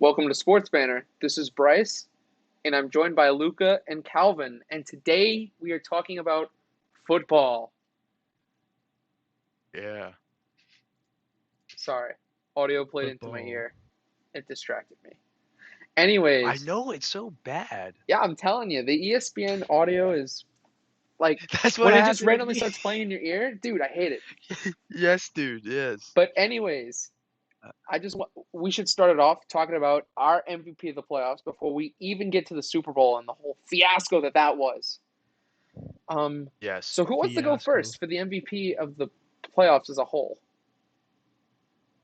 Welcome to SportsBanter. This is Bryce, and I'm joined by Luca and Calvin. And today we are talking about football. Yeah. Sorry, audio played into my Football. ear. It distracted me. I Anyways, know it's so bad. yeah, I'm telling you, the ESPN audio is like That's what when it just happened to randomly me. starts playing in your ear, dude, I hate it. Yes, dude. Yes. But anyways, we should start it off talking about our MVP of the playoffs before we even get to the Super Bowl and the whole fiasco that was. Um, Yes. so who wants to go Fiasco. first for the MVP of the playoffs as a whole?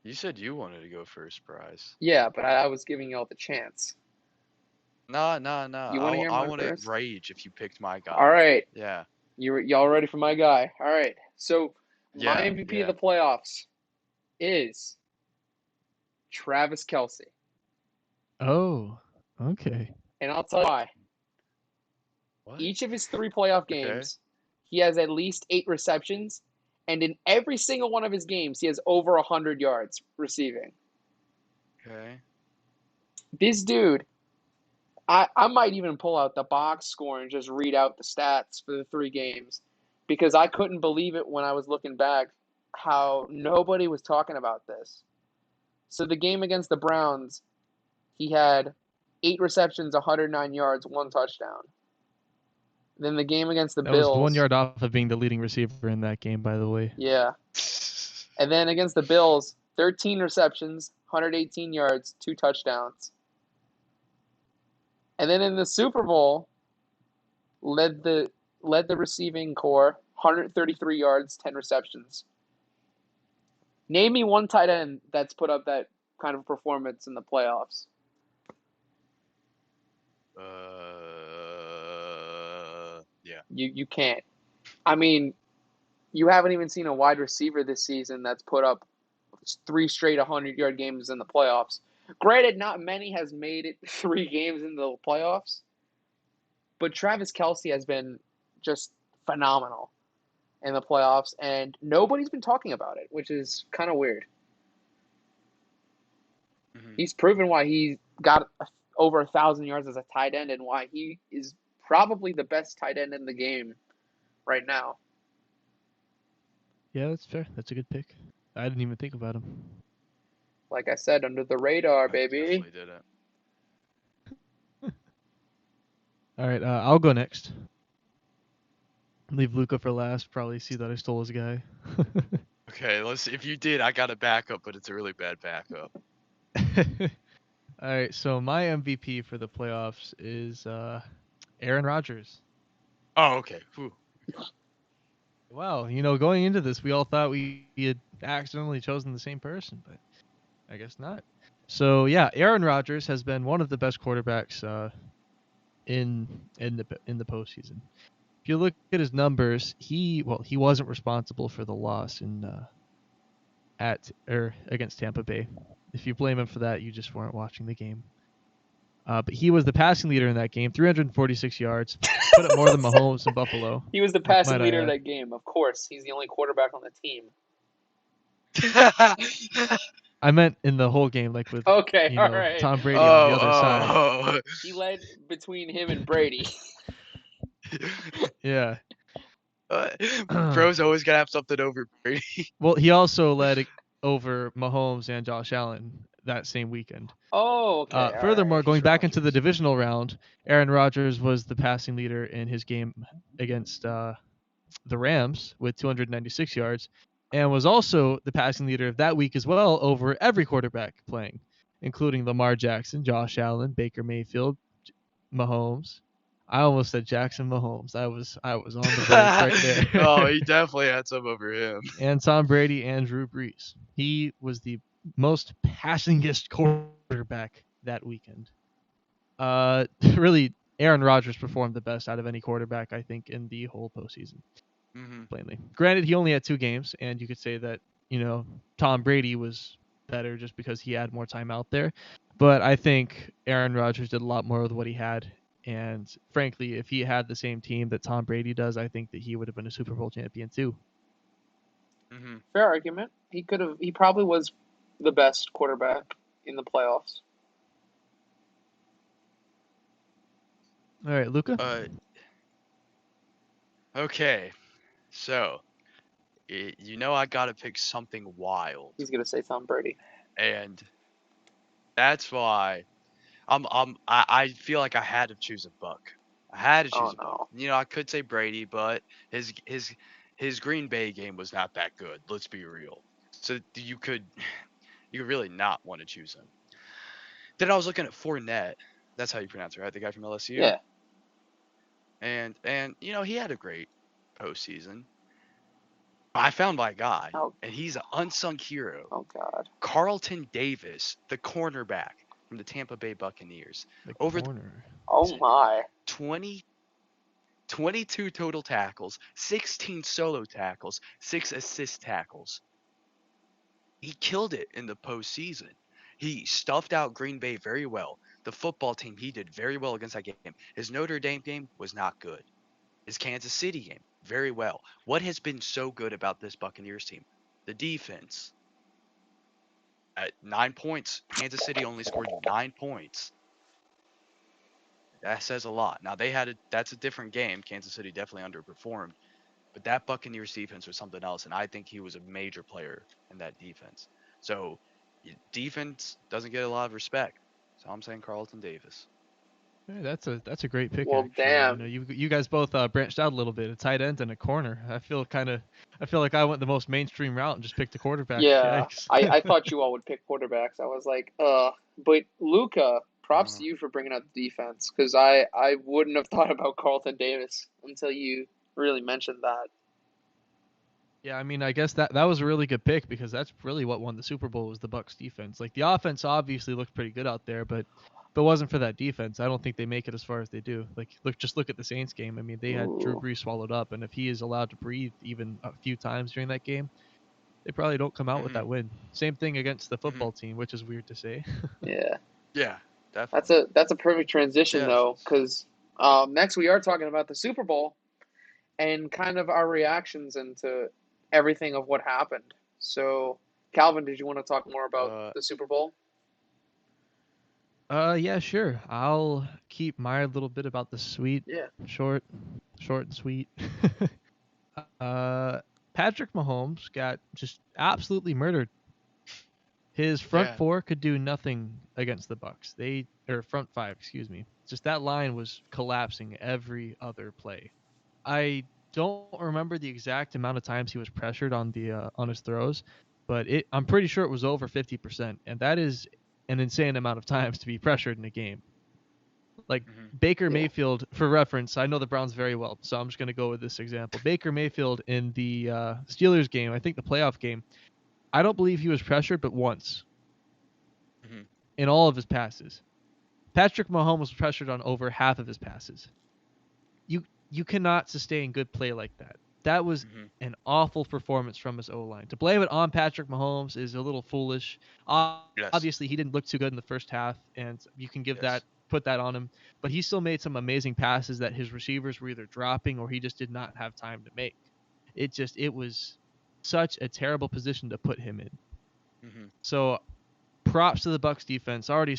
You said you wanted to go first, Bryce. Yeah, but I was giving y'all the chance. Nah. You want to hear I mine want to first? rage if you picked my All guy. right, Yeah. y'all ready for my guy? All right. So my Yeah. MVP of Yeah. the playoffs is Travis Kelce, Oh, okay. and I'll tell you why. What? Each of his three playoff Okay. games, he has at least 8 receptions, and in every single one of his games, he has over 100 yards receiving. Okay. This dude, I might even pull out the box score and just read out the stats for the 3 games because I couldn't believe it when I was looking back how nobody was talking about this. So the game against the Browns, he had 8 receptions, 109 yards, 1 touchdown. Then the game against the That was 1 Bills, yard off of being the leading receiver in that game, by the way. yeah. And then against the Bills, 13 receptions, 118 yards, 2 touchdowns. And then in the Super Bowl, led the receiving core, 133 yards, 10 receptions. Name me one tight end that's put up that kind of performance in the playoffs. Yeah. You can't. I mean, you haven't even seen a wide receiver this season that's put up 3 straight 100-yard games in the playoffs. Granted, not many has made it 3 games in the playoffs, but Travis Kelce has been just phenomenal in the playoffs, and nobody's been talking about it, which is kind of weird. Hmm. He's proven why he got over 1,000 yards as a tight end and why he is probably the best tight end in the game right now. Yeah, that's fair. That's a good pick. I didn't even think about him. Like I said, under the radar, I baby. definitely didn't. All right, I'll go next. Leave Luca for last. Probably see that I stole his guy. Okay. Let's see. If you did, I got a backup, but it's a really bad backup. All right, so my MVP for the playoffs is Aaron Rodgers. Oh, okay. Whew. Wow, going into this, we all thought we had accidentally chosen the same person, but I guess not. So yeah, Aaron Rodgers has been one of the best quarterbacks in the postseason. If you look at his numbers, he wasn't responsible for the loss against Tampa Bay. If you blame him for that, you just weren't watching the game. But he was the passing leader in that game, 346 yards, put up more than Mahomes in Buffalo. He was the passing Might I leader of add? that game. Of course, he's the only quarterback on the team. I meant in the whole game, like with Okay, all right. Tom Brady on the other side. Oh. He led between him and Brady. Yeah. Bro's always gotta have something over Brady. Well, he also led over Mahomes and Josh Allen that same weekend. Oh, okay, all Furthermore, right. going Sure. back into the divisional round, Aaron Rodgers was the passing leader in his game against the Rams with 296 yards, and was also the passing leader of that week as well over every quarterback playing, including Lamar Jackson, Josh Allen, Baker Mayfield, Mahomes. I almost said Jackson Mahomes. I was on the verge right Oh, there. he definitely had some over him. And Tom Brady and Drew Brees. He was the most passingest quarterback that weekend. Really, Aaron Rodgers performed the best out of any quarterback, I think, in the whole postseason. Hmm. Plainly, granted, he only had 2 games, and you could say that Tom Brady was better just because he had more time out there. But I think Aaron Rodgers did a lot more with what he had. And frankly, if he had the same team that Tom Brady does, I think that he would have been a Super Bowl champion too. Hmm. Fair argument. He probably was the best quarterback in the playoffs. All right, Luca. Okay. So, I gotta pick something wild, He's gonna say Tom Brady. and that's why I feel like I had to choose a buck. I had to Oh choose a buck. no. I could say Brady, but his Green Bay game was not that good. Let's be real. So you could really not want to choose him. Then I was looking at Fournette. That's how you pronounce it, right? The guy from LSU. Yeah. And he had a great postseason. I found my guy, Oh. and he's an unsung hero. Oh God. Carlton Davis, the cornerback from the Tampa Bay Buccaneers. The Over corner. Oh my. 20, 22 total tackles, 16 solo tackles, 6 assist tackles. He killed it in the postseason. He stuffed out Green Bay very well. The football team, he did very well against that game. His Notre Dame game was not good. His Kansas City game, very well. What has been so good about this Buccaneers team? The defense. At 9 points, Kansas City only scored 9 points. That says a lot. Now that's a different game. Kansas City definitely underperformed, but that Buccaneers defense was something else, and I think he was a major player in that defense. So defense doesn't get a lot of respect. So I'm saying Carlton Davis. Hey, that's a great pick Well, actually. damn. You guys both branched out a little bit, a tight end and a corner. I feel like I went the most mainstream route and just picked a quarterback. Yeah. Yikes. I thought you all would pick quarterbacks. I was like, But Luca, props Uh, to you for bringing out the defense, because I wouldn't have thought about Carlton Davis until you really mentioned that. Yeah, I mean, I guess that was a really good pick because that's really what won the Super Bowl was the Bucks defense. Like the offense obviously looked pretty good out there, but if it wasn't for that defense, I don't think they make it as far as they do. Like look at the Saints game. I mean, they had Drew Ooh. Brees swallowed up, and if he is allowed to breathe even a few times during that game, they probably don't come out with mhm, that win. Same thing against the mhm. football team, which is weird to say. Yeah. Yeah, That's definitely. a perfect transition Yes. though, because next we are talking about the Super Bowl and kind of our reactions into everything of what happened. So, Calvin, did you want to talk more about Uh, the Super Bowl? Yeah, sure. I'll keep my little bit about the sweet, Yeah. short, short and sweet. uh, Patrick Mahomes got just absolutely murdered. His front yeah. four could do nothing against the Bucks. Or front five, excuse me. Just that line was collapsing every other play. I don't remember the exact amount of times he was pressured on his throws, but I'm pretty sure it was over 50%, and that is an insane amount of times to be pressured in a game. Like Mhm. Baker Yeah. Mayfield, for reference, I know the Browns very well, so I'm just going to go with this example. Baker Mayfield in the Steelers game, I think the playoff game, I don't believe he was pressured but once Mhm. in all of his passes. Patrick Mahomes was pressured on over half of his passes. You cannot sustain good play like that. That was Mhm. an awful performance from his O line. To blame it on Patrick Mahomes is a little foolish. Yes. Obviously, he didn't look too good in the first half, and you can Yes. put that on him. But he still made some amazing passes that his receivers were either dropping or he just did not have time to make. It was such a terrible position to put him in. Mhm. So props to the Bucks defense. I already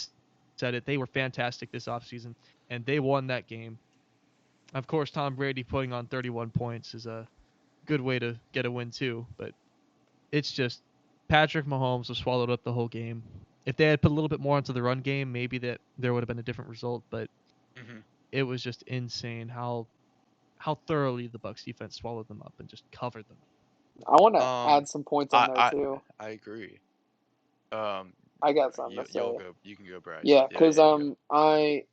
said it. They were fantastic this offseason, and they won that game. Of course, Tom Brady putting on 31 points is a good way to get a win too, but it's just Patrick Mahomes was swallowed up the whole game. If they had put a little bit more into the run game, maybe that there would have been a different result, but Mhm. it was just insane how thoroughly the Bucks defense swallowed them up and just covered them. I want to Um, add some points on I there I too. I agree. Um, I got something you to you'll say. go. You can go, Bryce. Yeah, Yeah, because yeah, you go.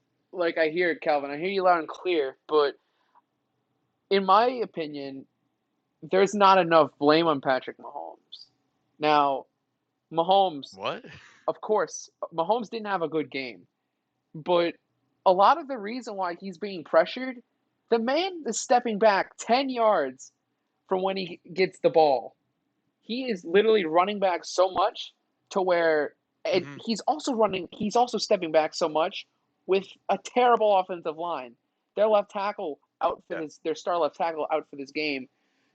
I hear it, Calvin. I hear you loud and clear, but in my opinion, there's not enough blame on Patrick Mahomes. Now, Mahomes, What? of course, Mahomes didn't have a good game, but a lot of the reason why he's being pressured, the man is stepping back 10 yards from when he gets the ball. He is literally running back so much to where and Mhm. he's also stepping back so much with a terrible offensive line. Their left tackle out for Yeah. their star left tackle out for this game.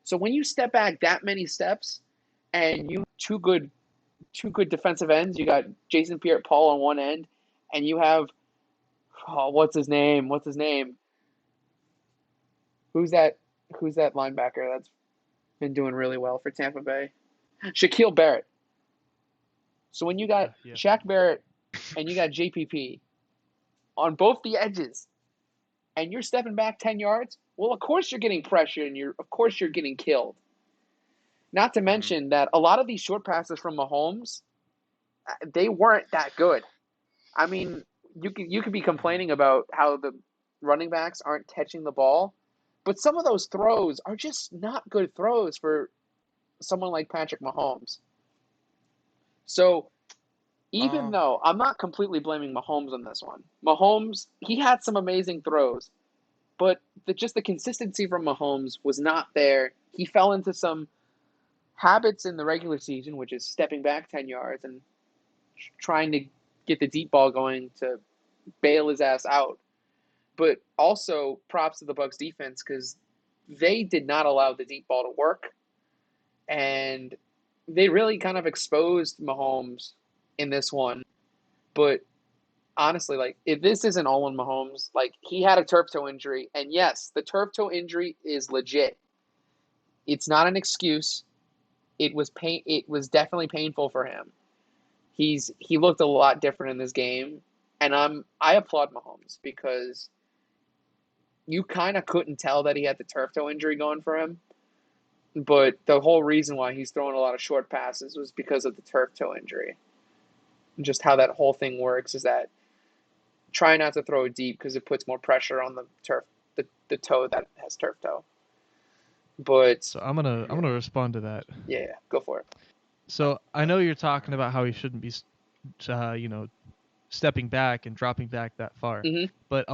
So when you step back that many steps and you two good defensive ends, you got Jason Pierre Paul on one end and you have what's his name? What's his name? Who's that? Who's that linebacker that's been doing really well for Tampa Bay? Shaquille Barrett. So when you got Yeah. Shaq Barrett and you got JPP on both the edges, and you're stepping back 10 yards, well, of course you're getting pressure and of course you're getting killed. Not to Mhm. mention that a lot of these short passes from Mahomes, they weren't that good. I mean, you could be complaining about how the running backs aren't catching the ball, but some of those throws are just not good throws for someone like Patrick Mahomes. So even Um, though I'm not completely blaming Mahomes on this one, Mahomes, he had some amazing throws, but just the consistency from Mahomes was not there. He fell into some habits in the regular season, which is stepping back 10 yards and trying to get the deep ball going to bail his ass out. But also props to the Bucs defense because they did not allow the deep ball to work, and they really kind of exposed Mahomes in this one. But honestly, like if this isn't all on Mahomes, like he had a turf toe injury, and yes, the turf toe injury is legit. It's not an excuse. It was pain. It was definitely painful for him. He looked a lot different in this game, and I applaud Mahomes because you kind of couldn't tell that he had the turf toe injury going for him. But the whole reason why he's throwing a lot of short passes was because of the turf toe injury. And just how that whole thing works is that try not to throw it deep because it puts more pressure on the toe that has turf toe. But So I'm gonna respond to that. yeah, go for it. So I know you're talking about how he shouldn't be, stepping back and dropping back that far, Hmm. but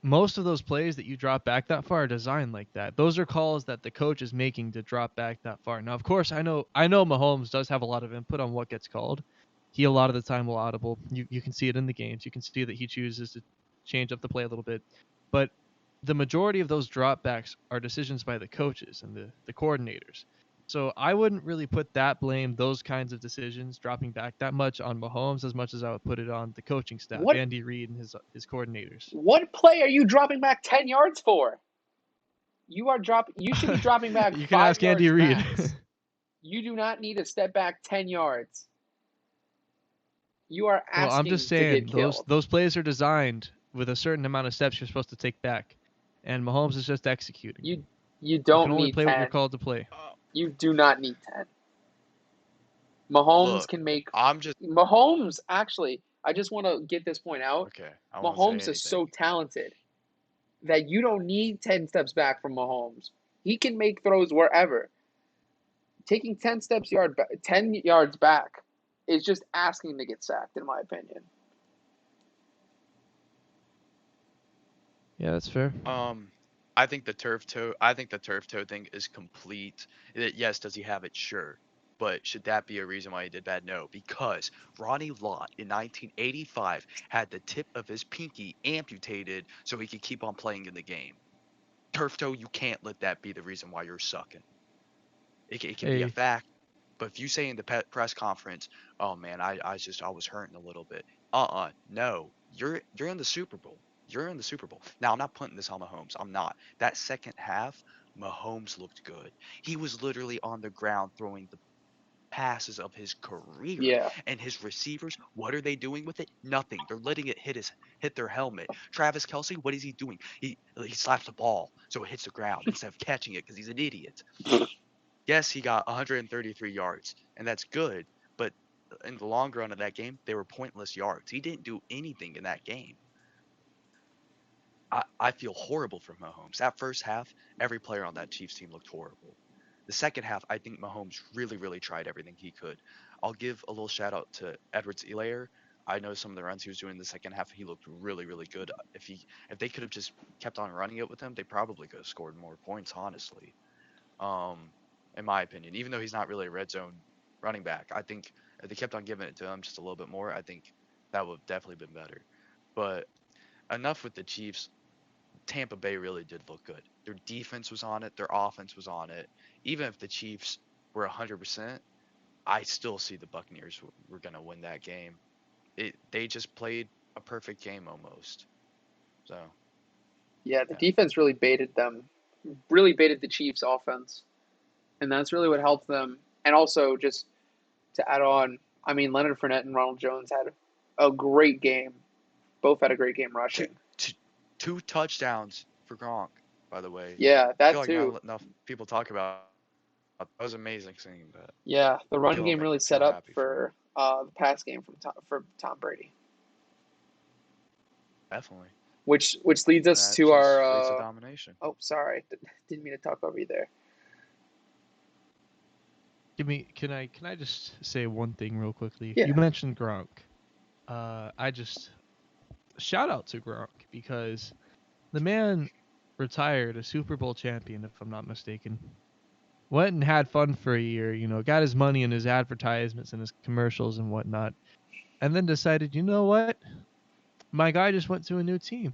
most of those plays that you drop back that far are designed like that. Those are calls that the coach is making to drop back that far. Now, of course, I know Mahomes does have a lot of input on what gets called. He a lot of the time will audible. You can see it in the games. You can see that he chooses to change up the play a little bit, but the majority of those dropbacks are decisions by the coaches and the coordinators. So I wouldn't really put those kinds of decisions, dropping back that much on Mahomes as much as I would put it on the coaching staff, What Andy Reid and his coordinators. what play are you dropping back 10 yards for? You should be dropping back You can five ask Andy yards Reid. max. You do not need to step back 10 yards. You are Well, I'm just asking to get saying those killed. those plays are designed with a certain amount of steps you're supposed to take back, and Mahomes is just executing. You you You can don't only need play what you're 10. called to play. uh, You do not need 10. Mahomes look, can make I'm just Mahomes actually, I just want to get this point out. okay. I won't say Mahomes is anything. so talented that you don't need 10 steps back from Mahomes. He can make throws wherever. Taking 10 yards back is just asking to get sacked in my opinion. Yeah, that's fair. I think the turf toe. I think the turf toe thing is complete. Yes, does he have it? Sure. But should that be a reason why he did bad? No, because Ronnie Lott in 1985 had the tip of his pinky amputated so he could keep on playing in the game. Turf toe, you can't let that be the reason why you're sucking. It can be a Hey, fact, but if you say in the press conference, "Oh man, I was hurting a little bit," no, you're in the Super Bowl. You're in the Super Bowl. Now I'm not putting this on Mahomes. I'm not. That second half, Mahomes looked good. He was literally on the ground throwing the passes of his career, Yeah. and his receivers, what are they doing with it? Nothing. They're letting it hit their helmet. Travis Kelsey, what is he doing? He slaps the ball so it hits the ground instead of catching it because he's an idiot. Yes, he got 133 yards, and that's good, but in the long run of that game, they were pointless yards. He didn't do anything in that game. I feel horrible for Mahomes. That first half, every player on that Chiefs team looked horrible. The second half, I think Mahomes really, really tried everything he could. I'll give a little shout out to Edwards-Helaire. I know some of the runs he was doing in the second half, he looked really, really good. If they could have just kept on running it with him, they probably could have scored more points, honestly. Um, in my opinion, even though he's not really a red zone running back, I think if they kept on giving it to him just a little bit more, I think that would have definitely been better. But enough with the Chiefs. Tampa Bay really did look good. Their defense was on it, their offense was on it. Even if the Chiefs were 100%, I still see the Buccaneers were going to win that game. They just played a perfect game almost. So, Yeah, the yeah. defense really baited them. really baited the Chiefs' offense, and that's really what helped them. And also, just to add on, I mean, Leonard Fournette and Ronald Jones had a great game. Both had a great game Two, rushing. two touchdowns for Gronk, by the way. Yeah, I that feel like too. not enough people talk about it. That was amazing seeing that. Yeah, the run Feel game really set feel up happy for him. for the pass game for Tom Brady, Definitely. which leads us That to just leads to our. domination. Oh, sorry, didn't mean to talk over you there. Can I just say one thing real quickly? Yeah. You mentioned Gronk. I just shout out to Gronk because the man retired a Super Bowl champion, if I'm not mistaken. Went and had fun for a year, got his money in his advertisements and his commercials and whatnot, and then decided, you know what? My guy just went to a new team.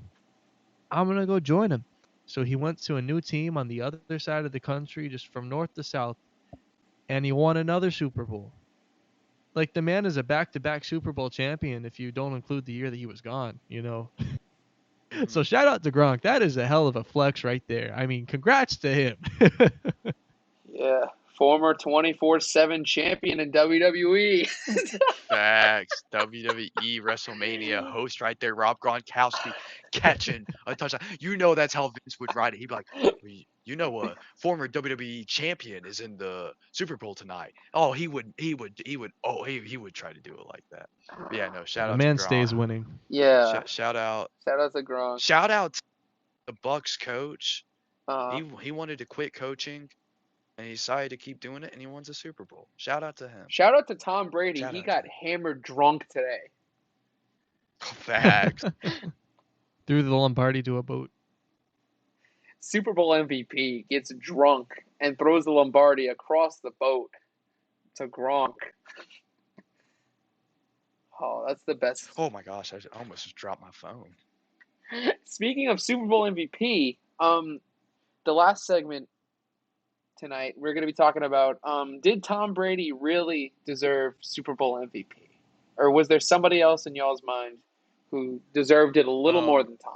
I'm gonna go join him. So he went to a new team on the other side of the country, just from north to south, and he won another Super Bowl. Like, the man is a back-to-back Super Bowl champion if you don't include the year that he was gone. So shout out to Gronk. That is a hell of a flex right there. I mean, congrats to him. Yeah, former 24/7 champion in WWE. Facts. WWE WrestleMania host right there, Rob Gronkowski catching a touchdown. You know that's how Vince would write it. He'd be like, a former WWE champion is in the Super Bowl tonight. Oh, he would try to do it like that. But yeah, no, shout The out to man Gronk. stays winning. Yeah, Shout out to Gronk. shout out to the Bucks coach. Uh, He wanted to quit coaching and he decided to keep doing it and he won the Super Bowl. Shout out to him. Shout out to Tom Brady. Shout He out to got him. hammered drunk today. Facts. Threw the Lombardi to a boat. Super Bowl MVP gets drunk and throws the Lombardi across the boat to Gronk. Oh, that's the best. Oh my gosh, I almost just dropped my phone. Speaking of Super Bowl MVP, the last segment tonight we're going to be talking about did Tom Brady really deserve Super Bowl MVP, or was there somebody else in y'all's mind who deserved it a little more than Tom?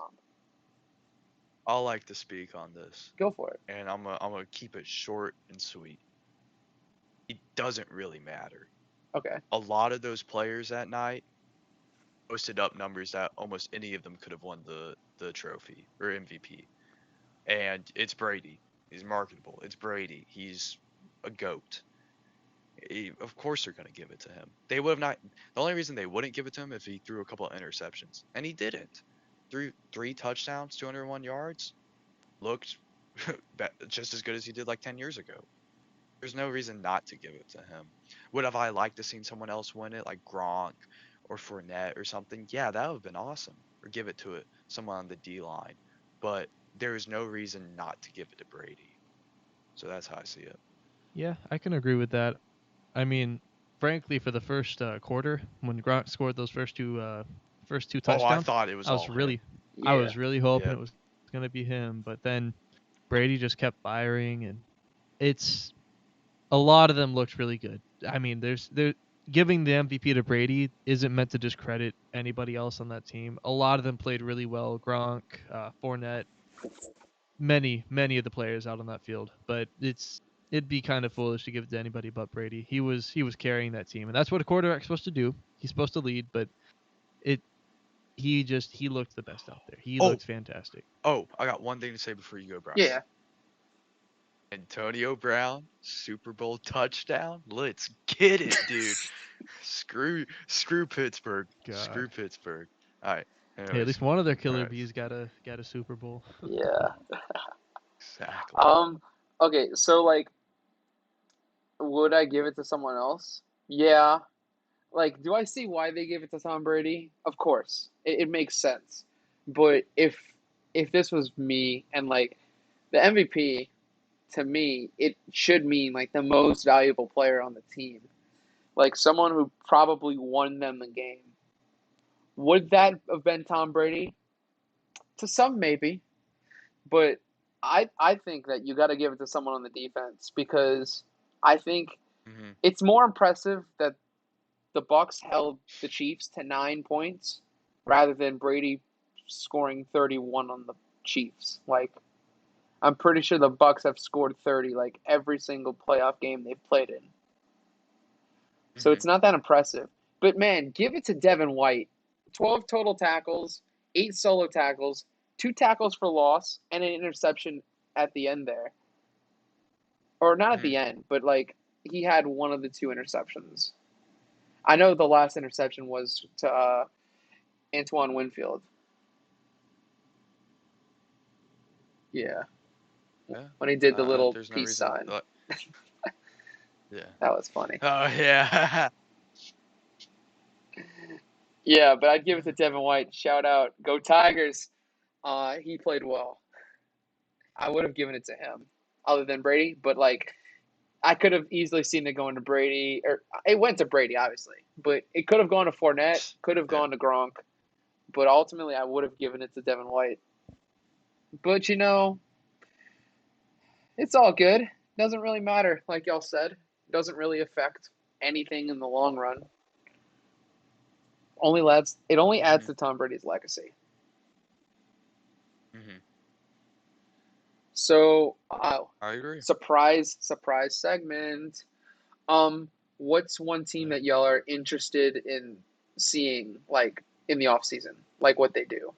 I'll like to speak on this, Go for it. and I'm gonna keep it short and sweet. It doesn't really matter. Okay. A lot of those players that night posted up numbers that almost any of them could have won the trophy or MVP. And it's Brady. He's marketable. It's Brady. He's a goat. Of course they're gonna give it to him. They would have not. The only reason they wouldn't give it to him if he threw a couple of interceptions, and he didn't. Threw 3 touchdowns, 201 yards. Looked just as good as he did like 10 years ago. There's no reason not to give it to him. Would have I liked to seen someone else win it, like Gronk or Fournette or something? Yeah, that would have been awesome. Or give it to someone on the D line. But there is no reason not to give it to Brady. So that's how I see it. Yeah, I can agree with that. I mean, frankly, for the first quarter, when Gronk scored those first two touchdowns, Oh, I thought it was I was all really, him. I was really hoping Yeah. it was gonna be him. But then Brady just kept firing, and it's a lot of them looked really good. I mean, they're giving the MVP to Brady isn't meant to discredit anybody else on that team. A lot of them played really well. Gronk, Fournette, many of the players out on that field. But it'd be kind of foolish to give it to anybody but Brady. He was carrying that team, and that's what a quarterback's supposed to do. He's supposed to lead, but he looked the best out there. He looked fantastic. Oh, I got one thing to say before you go, Bryce. Yeah. Antonio Brown, Super Bowl touchdown. Let's get it, dude. Screw Pittsburgh. God. Screw Pittsburgh. All right. Anyways, Hey, at least one of their killer Bryce. bees got a Super Bowl. Yeah. Exactly. Okay, so like, would I give it to someone else? Yeah. Like, do I see why they gave it to Tom Brady? Of course, it makes sense. But if this was me and like the MVP, to me, it should mean like the most valuable player on the team, like someone who probably won them the game. Would that have been Tom Brady? To some, maybe, but I think that you got to give it to someone on the defense because I think it's more impressive that the Bucks held the Chiefs to 9 points rather than Brady scoring 31 on the Chiefs. Like, I'm pretty sure the Bucks have scored 30 like every single playoff game they've played in. So Hmm. it's not that impressive. But man, give it to Devin White. 12 total tackles, 8 solo tackles, 2 tackles for loss, and an interception at the end there. Or not at Hmm. the end, but like he had one of the 2 interceptions. I know the last interception was to Antoine Winfield. Yeah, Yeah. when he did the little There's no peace reason. sign. Yeah. That was funny. Oh yeah. Yeah, but I'd give it to Devin White. Shout out, go Tigers. He played well. I would have given it to him, other than Brady. But like, I could have easily seen it going to Brady, or it went to Brady, obviously. But it could have gone to Fournette, could have Yeah. gone to Gronk. But ultimately, I would have given it to Devin White. But it's all good. Doesn't really matter, like y'all said. Doesn't really affect anything in the long run. It only adds Hmm. to Tom Brady's legacy. Hmm. So, I agree. surprise segment. What's one team that y'all are interested in seeing, like in the off season, like what they do?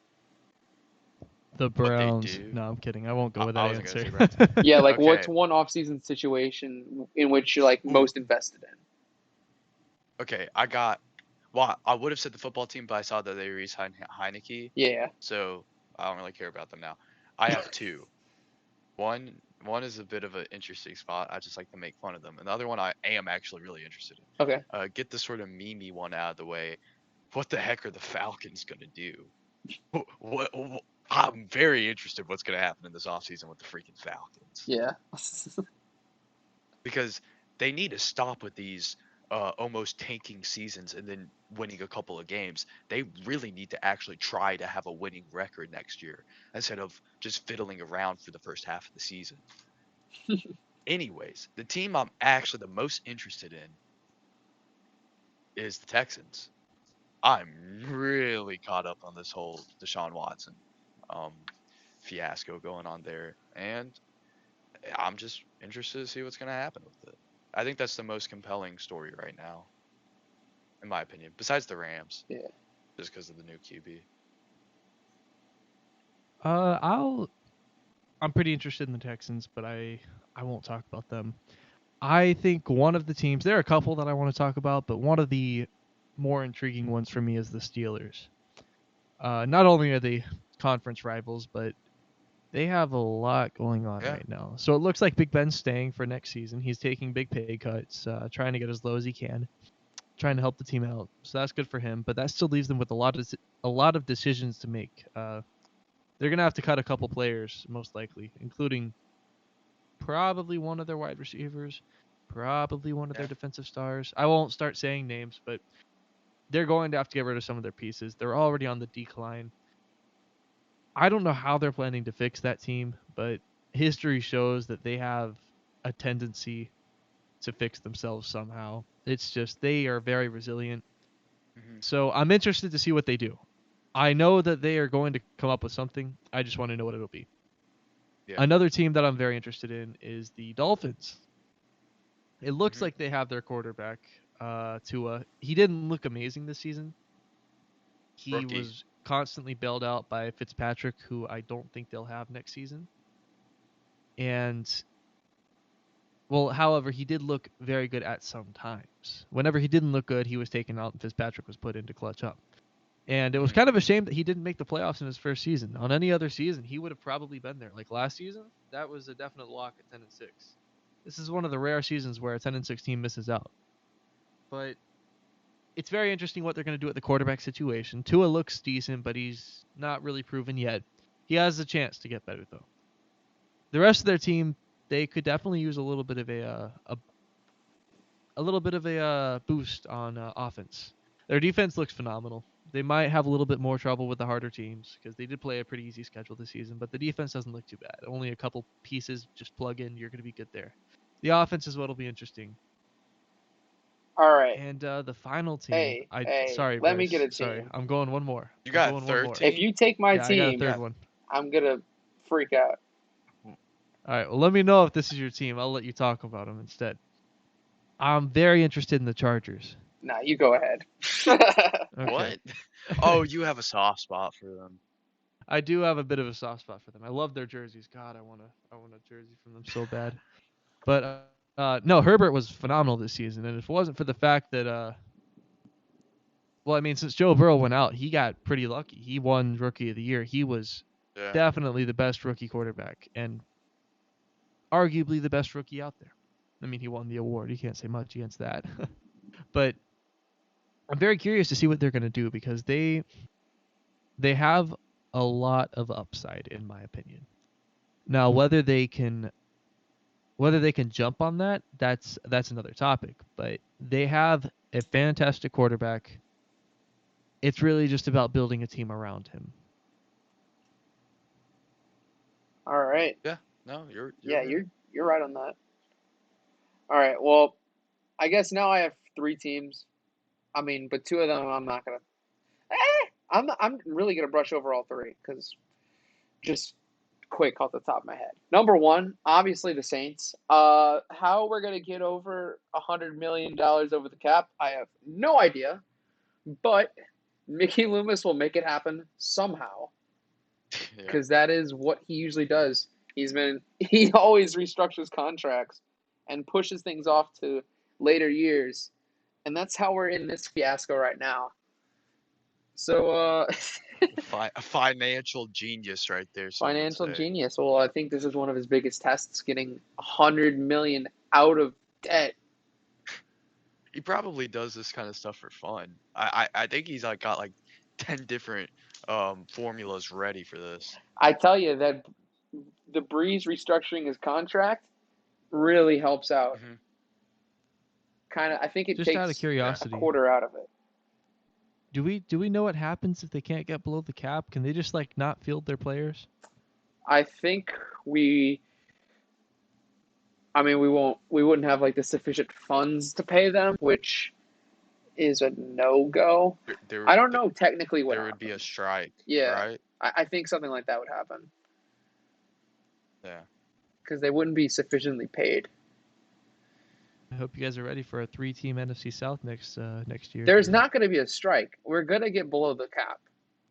The What they Browns. do. No, I'm kidding. I won't go with I that wasn't gonna answer. say Browns. Yeah, like what's Okay. one off season situation in which you're like Ooh. most invested in? Okay. I got. Well, I would have said the football team, but I saw that they re-signed Heineke, Yeah, so I don't really care about them now. I have two. One is a bit of an interesting spot. I just like to make fun of them. And the other one I am actually really interested in. okay. Get the sort of memey one out of the way. What the heck are the Falcons gonna do? I'm very interested what's gonna happen in this offseason with the freaking Falcons. Yeah. Because they need to stop with these almost tanking seasons and then winning a couple of games. They really need to actually try to have a winning record next year instead of just fiddling around for the first half of the season. Anyways, the team I'm actually the most interested in is the Texans. I'm really caught up on this whole Deshaun Watson um, fiasco going on there, and I'm just interested to see what's going to happen with it. I think that's the most compelling story right now, in my opinion, besides the Rams, Yeah. just because of the new QB. I'm pretty interested in the Texans, but I won't talk about them. I think one of the teams, there are a couple that I want to talk about, but one of the more intriguing ones for me is the Steelers. Not only are they conference rivals, but they have a lot going on Yeah. right now. So it looks like Big Ben's staying for next season. He's taking big pay cuts, trying to get as low as he can, trying to help the team out. So that's good for him. But that still leaves them with a lot of decisions to make. They're gonna have to cut a couple players, most likely, including probably one of their wide receivers, probably one of their Yeah. defensive stars. I won't start saying names, but they're going to have to get rid of some of their pieces. They're already on the decline. I don't know how they're planning to fix that team, but history shows that they have a tendency to fix themselves somehow. It's just they are very resilient. Hmm. So I'm interested to see what they do. I know that they are going to come up with something. I just want to know what it'll be. Yeah. Another team that I'm very interested in is the Dolphins. It looks Hmm. like they have their quarterback, Tua. He didn't look amazing this season. He Rookie. was constantly bailed out by Fitzpatrick, who I don't think they'll have next season. And well, however, he did look very good at some times. Whenever he didn't look good, he was taken out and Fitzpatrick was put in to clutch up. And it was Hmm. kind of a shame that he didn't make the playoffs in his first season. On any other season, he would have probably been there. Like last season, that was a definite lock at 10-6. This is one of the rare seasons where a 10-6 team misses out. But it's very interesting what they're going to do at the quarterback situation. Tua looks decent, but he's not really proven yet. He has a chance to get better though. The rest of their team, they could definitely use a little bit of a boost on offense. Their defense looks phenomenal. They might have a little bit more trouble with the harder teams because they did play a pretty easy schedule this season, but the defense doesn't look too bad. Only a couple pieces just plug in, you're going to be good there. The offense is what'll be interesting. All right. And the final team, Hey, sorry let me get Bryce, a sorry, team. I'm going one more. You I'm got a going one third more. If team? you take my Yeah, I got a You team, third got one. I'm gonna freak out. All right. Well, let me know if this is your team. I'll let you talk about them instead. I'm very interested in the Chargers. Nah, you go ahead. Okay. What? Oh, you have a soft spot for them. I do have a bit of a soft spot for them. I love their jerseys. God, I want a jersey from them so bad. But no, Herbert was phenomenal this season, and if it wasn't for the fact that well, I mean, since Joe Burrow went out, he got pretty lucky. He won Rookie of the Year. He was Yeah. definitely the best rookie quarterback, and arguably the best rookie out there. I mean, he won the award. You can't say much against that. But I'm very curious to see what they're going to do because they have a lot of upside, in my opinion. Now, whether they can jump on that, that's another topic. But they have a fantastic quarterback. It's really just about building a team around him. All right. Yeah. No, you're Yeah, right. you're right on that. All right. Well, I guess now I have 3 teams. I mean, but 2 of them I'm not gonna. I'm really gonna brush over all 3 because just quick off the top of my head. Number 1, obviously the Saints. How we're gonna get over $100 million over the cap, I have no idea. But Mickey Loomis will make it happen somehow Yeah. because that is what he usually does. He always restructures contracts and pushes things off to later years, and that's how we're in this fiasco right now. So, A financial genius right there, some would financial say. genius. Well, I think this is one of his biggest tests, getting 100 million out of debt. He probably does this kind of stuff for fun. I think he's like got like 10 different formulas ready for this. I tell you that the Breeze restructuring his contract really helps out. Hmm. Kind of, I think it Just out of takes a curiosity, quarter out of it. do we know what happens if they can't get below the cap? Can they just like not field their players? I think we. I mean, we wouldn't have like the sufficient funds to pay them, which is a no go. There, I don't know technically what there would be a happens. strike, Yeah, right? I think something like that would happen Yeah. because they wouldn't be sufficiently paid. I hope you guys are ready for a 3-team NFC South next year. There's not going to be a strike. We're going to get below the cap.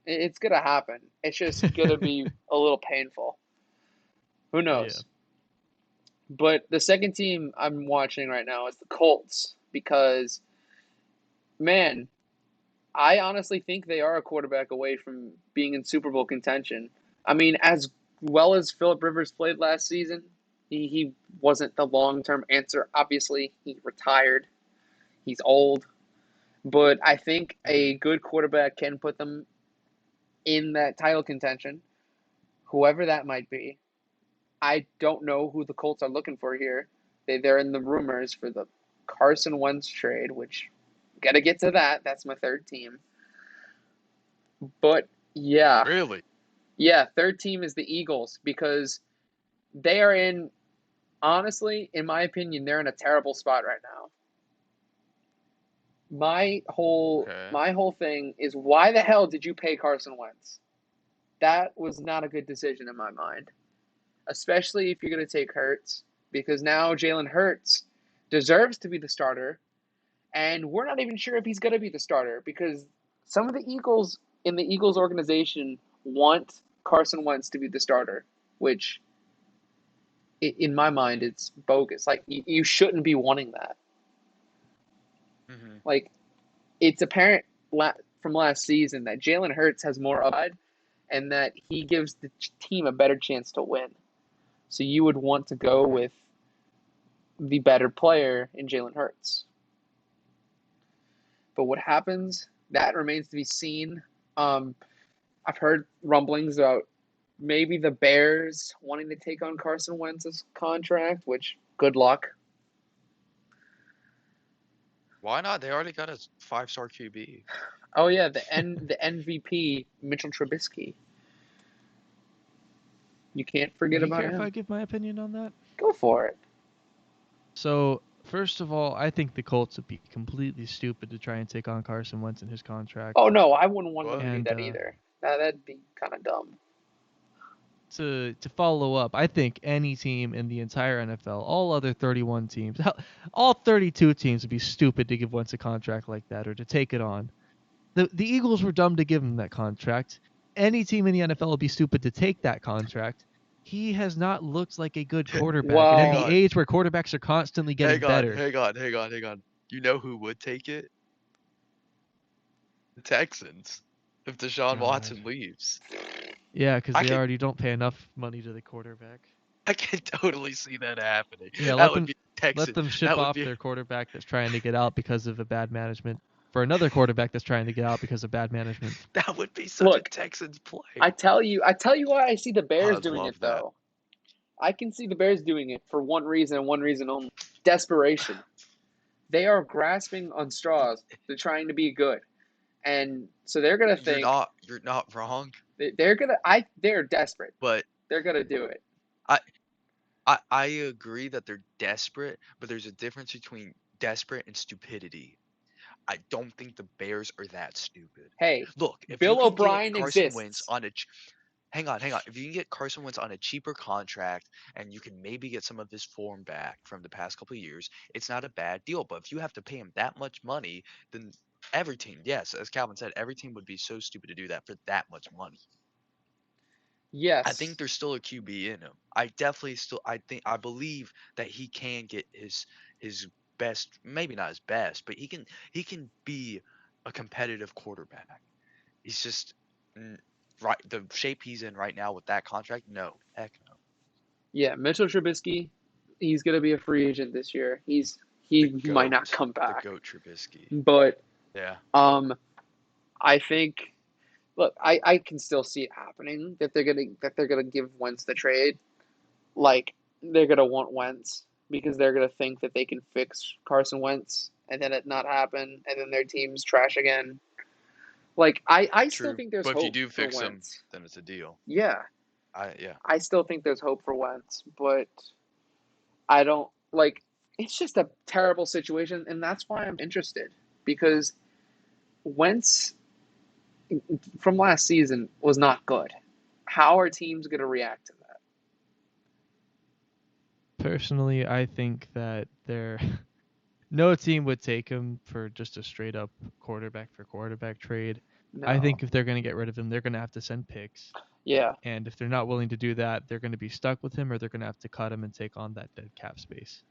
It's going to happen. It's just going to be a little painful. Who Yeah. knows? But the second team I'm watching right now is the Colts because, man, I honestly think they are a quarterback away from being in Super Bowl contention. I mean, as well as Philip Rivers played last season, he wasn't the long term answer. Obviously, he retired. He's old. But I think a Hmm. good quarterback can put them in that title contention, whoever that might be. I don't know who the Colts are looking for here. They're in the rumors for the Carson Wentz trade, which got to get to that. That's my third team. But yeah, Really? yeah, third team is the Eagles because they are in, honestly, in my opinion, they're in a terrible spot right now. Okay. My whole thing is why the hell did you pay Carson Wentz? That was not a good decision in my mind, especially if you're going to take Hurts, because now Jalen Hurts deserves to be the starter, and we're not even sure if he's going to be the starter because some of the Eagles in the Eagles organization want Carson Wentz to be the starter, which in my mind it's bogus. Like you shouldn't be wanting that. Hmm. Like it's apparent from last season that Jalen Hurts has more upside and that he gives the team a better chance to win. So you would want to go Hmm. with the better player in Jalen Hurts. But what happens, that remains to be seen. I've heard rumblings about maybe the Bears wanting to take on Carson Wentz's contract, which good luck. Why not? They already got a 5-star QB. Oh yeah, the MVP Mitchell Trubisky. You can't forget Do you about care if I him. give my opinion on that? Go for it. So, first of all, I think the Colts would be completely stupid to try and take on Carson Wentz in his Oh contract. no, I wouldn't want them What? to do And that either. That'd be kind of dumb. to follow up, I think any team in the entire NFL, all other 31 teams, all 32 teams would be stupid to give Wentz a contract like that or to take it on. The Eagles were dumb to give him that contract. Any team in the NFL would be stupid to take that contract. He has not looked like a good quarterback. And in Hang the Well, on. age where quarterbacks are constantly getting Hang on, better. hang on. You know who would take it? The Texans. If Deshaun God. Watson leaves. Yeah, because I they can already don't pay enough money to the quarterback. I can totally see that happening. Yeah, That would be let Texans. them ship That would off be their quarterback that's trying to get out because of a bad management for another quarterback that's trying to get out because of bad management. that would be such a look, Texans play. I tell you why I see the Bears I'd doing love it that. though. I can see the Bears doing it for one reason and one reason only: desperation. They are grasping on straws. They're trying to be good, and so they're gonna think You're not wrong, they're desperate. but They're gonna do it. I I agree that they're desperate, but there's a difference between desperate and stupidity. I don't think the Bears are that stupid. Hey, Look, if you Bill can get O'Brien Carson Wentz exists. on a hang on, hang on. If you can get Carson Wentz on a cheaper contract and you can maybe get some of his form back from the past couple of years, it's not a bad deal. But if you have to pay him that much money, then every team, yes, as Calvin said, every team would be so stupid to do that for that much money. I think Yes. there's still a QB in him. I believe that he can get his best, maybe not his best, but he can be a competitive quarterback. He's just right the shape he's in right now with that contract. No, heck no. Yeah, Mitchell Trubisky, he's gonna be a free agent this year. The He might not goat, come the back. goat Trubisky. But Yeah, um I think look, I can still see it happening that they're gonna give Wentz the trade. Like they're gonna want Wentz because they're gonna think that they can fix Carson Wentz and then it not happen and then their team's trash again. Like I still true. think there's But if you hope do for fix him, Wentz. then it's a deal. Yeah, Yeah. I still think there's hope for Wentz, but I don't like it's just a terrible situation and that's why I'm interested because Wentz from last season was not good. How are teams going to react to that? Personally, I think that no team would take him for just a straight up quarterback for quarterback trade. I No. think if they're going to get rid of him, they're going to have to send picks. Yeah. And if they're not willing to do that, they're going to be stuck with him or they're going to have to cut him and take on that dead cap space.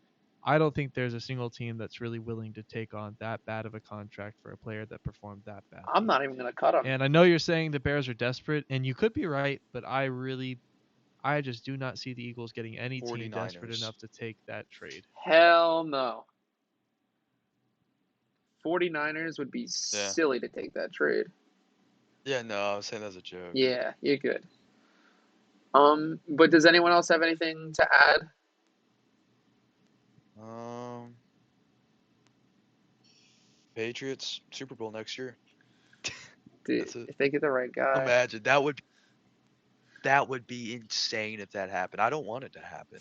I don't think there's a single team that's really willing to take on that bad of a contract for a player that performed that I'm badly. not even going to cut him. And I know you're saying the Bears are desperate, and you could be right, but I just do not see the Eagles getting any team desperate 49ers. enough to take that trade. Hell no. 49ers would be Yeah. silly to take that trade. Yeah, no, I was saying that's a joke. Yeah, you're good. But does anyone else have anything to add? Patriots Super Bowl next year. Dude, That's it. if they get the right guy. Imagine that would be insane if that happened. I don't want it to happen.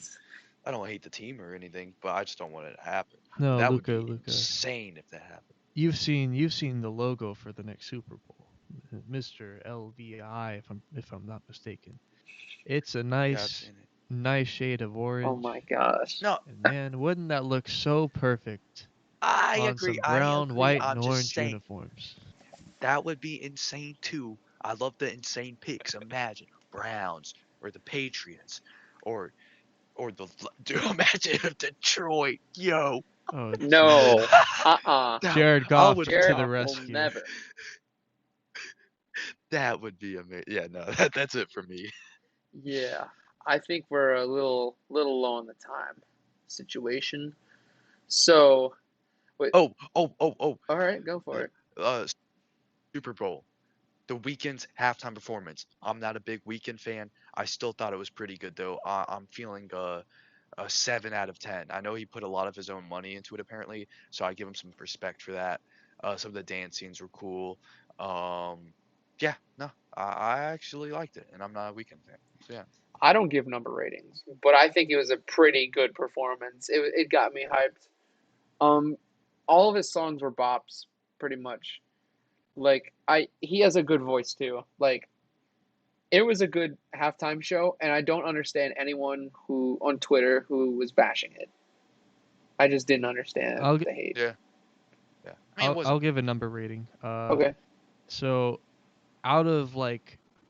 I don't hate the team or anything, but I just don't want it to happen. No, That would Luca, be insane if that happened. you've seen the logo for the next Super Bowl, Mr. LVI, if I'm not mistaken. It's a Yeah, I've seen it. nice shade of orange. Oh my gosh. No, And man, wouldn't that look so perfect I on agree. some I brown, agree. white, and I'm just orange saying uniforms? that would be insane too. I love the insane picks. Imagine Browns or the Patriots or the dude. Imagine if Detroit, yo. Oh, No. jeez. Uh-uh. That Jared I Goff would to Jared the will rescue. never. that would be amazing. Yeah, no, that's it for me. Yeah. I think we're a little low on the time situation. So, wait. Oh. All right, go for it. Uh, Super Bowl. The Weeknd's halftime performance. I'm not a big Weeknd fan. I still thought it was pretty good though. I'm feeling a 7 out of 10. I know he put a lot of his own money into it apparently, so I give him some respect for that. Some of the dance scenes were cool. Yeah, no, I actually liked it, and I'm not a Weeknd fan. So yeah, I don't give number ratings, but I think it was a pretty good performance. It got me hyped. Um, all of his songs were bops, pretty much. Like he has a good voice too. Like It was a good halftime show, and I don't understand anyone who on Twitter who was bashing it. I just didn't understand I'll the hate. Yeah. Yeah. I mean, it I'll wasn't. give a number rating. Okay. So out of 12,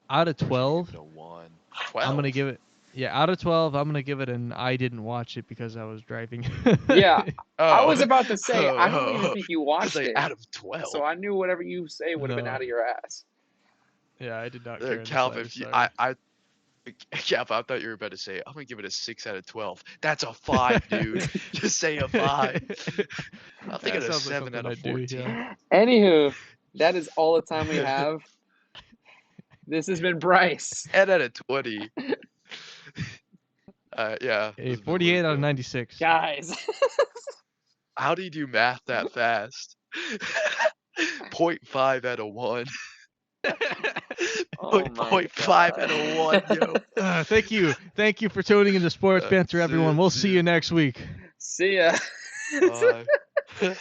Give it a 1. I'm 12. gonna give it. Yeah, out of 12, I'm gonna give it an. I didn't watch it because I was driving. Yeah, I was Oh. about to say I don't even think you It's watched like it, out of 12. so I knew whatever you say would have been No. out of your ass. Yeah, I did not care in the Calvin, slightest. if you, Sorry. Calvin, I thought you were about to say, I'm gonna give it a 6 out of 12. That's a 5, dude. Just say a 5. I'll think That it a sounds like 7 something out of I'd do. 14. Yeah. Anywho, that is all the time we have. This has been Bryce. 10 out of 20. Yeah. A This has been 48 out of Luca. 96. Guys. How do you do math that fast? 0.5 out of 1. Oh my 0.5 God. out of 1, yo. Thank you. Thank you for tuning into Sports Banter, everyone. We'll see you next week. See ya. Bye.